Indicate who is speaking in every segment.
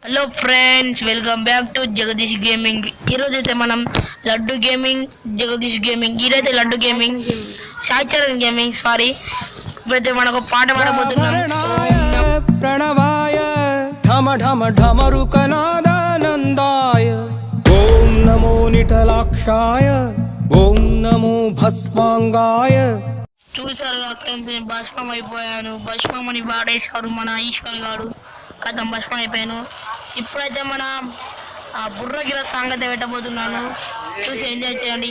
Speaker 1: Hello friends, welcome back to Jagadish gaming. ఈరోజైతే మనం laddu gaming, Jagadish gaming, ఈరోజైతే laddu gaming, Saicharan gaming sorry. ఇప్పుడైతే మనకు పాట పాడబోతున్నాం.
Speaker 2: ప్రణవాయ ఢమ ఢమ ఢమరుకనాదానందాయ ఓం నమో నిటలాక్షాయ ఓం నమో భస్మాంగాయ.
Speaker 1: చూసారుగా ఫ్రెండ్స్, నేను భస్మం అయిపోయాను. భస్మం అని పాడేశారు మన ఈశ్వర్ గారు. కథం భస్మం అయిపోయాను. ఇప్పుడైతే మన బుర్రగిర సాంగతి పెట్టబోతున్నాను. చూసి ఎంజాయ్ చేయండి.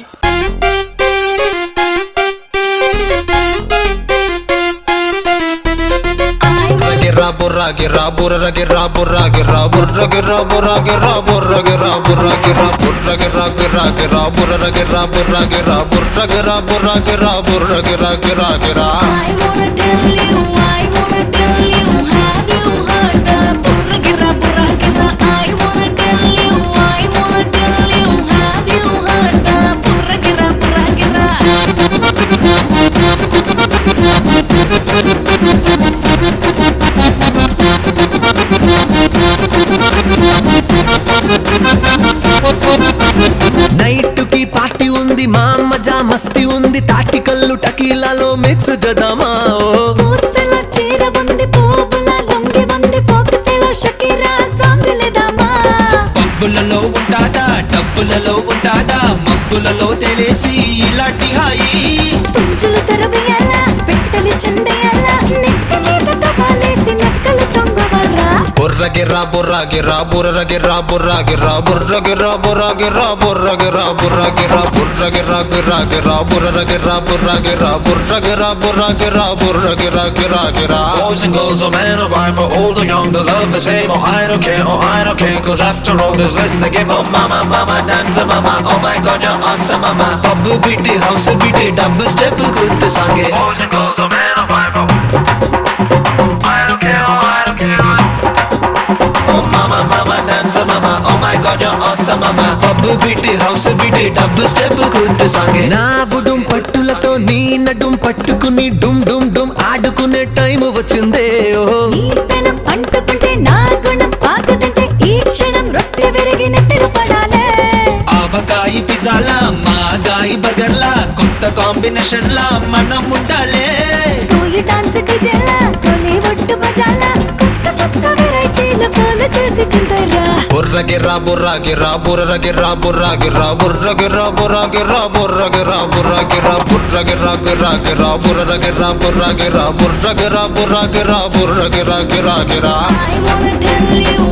Speaker 2: Burra gira burra gira burra gira burra gira burra gira burra gira burra gira burra gira gira gira burra gira burra gira burra gira burra gira burra gira gira gira.
Speaker 3: I wanna tell you, have you heard the burra gira burra gira? I wanna tell you, have you heard the burra gira burra gira?
Speaker 4: Night కి party ఉంది, మా మజా మస్తి ఉంది, తాటి కల్లు టకీలాలో mix జదమా.
Speaker 3: పూసల చీర ఉంది, పువ్వుల లొంగి ఉంది, ఫోక్ స్టైల్ షకీరా సాంగ్ లేదామా.
Speaker 4: పబ్బులలో ఉంటాదా, డబ్బులలో ఉంటాదా, మబ్బులలో తెలిసి ఇలాంటి హాయి.
Speaker 3: పుంజులు తెరవేయాల, పెట్టెలు చెందేయాల, నెక్క మీద తవాలేసి నెక్కలు తొంగవాలా.
Speaker 2: Burra gira burra gira burra gira burra gira burra gira burra gira burra gira burra gira burra gira gira gira burra gira burra gira burra gira burra gira burra gira gira gira.
Speaker 5: Boys and girls, or men or wife, or old or young, the love the same. Oh, I don't care, oh, I don't care, cause after all this, let's give oh, mama, mama, dance, mama. Oh my god, you're awesome, mama.
Speaker 4: పబ్బు బిట్టి house బిట్టి డబ్బు step గుర్తు సాంగే.
Speaker 5: Boys and girls, or men or wife, oh, I don't care, oh, I don't care.
Speaker 4: Oh mama mama dance mama, oh my god you're awesome mama. పబ్బు బిట్టి house బిట్టి డబ్బు స్టెప్ గుర్తు సాంగే. నా బుడుం పట్టులతో నీ నడుం పట్టుకుని డుమ్ డుమ్ డుమ్ ఆడుకునే టైం వచ్చిందే. ఓహో
Speaker 3: నీ పెనం అంటుకుంటే నా గుణం పాకుతుంటే ఈ క్షణం రొట్టె విరిగి నెత్తిన పడాలే.
Speaker 4: ఆవకాయి పిజ్జాలా, మాగాయి బర్గర్లా, కొత్త కాంబినేషన్ లా మనం ఉండాలే.
Speaker 3: కోయి డాన్స్ డిజేలా, కోలి ఒట్టు మజాలా, కొత్త కొత్త వెరైటీలు ఫాలో చేసి చింతరా.
Speaker 2: Burra gira burra gira burra gira burra gira burra gira burra gira burra gira burra gira burra gira gira gira burra gira burra gira burra gira burra gira burra gira gira gira.
Speaker 3: I wanna tell you,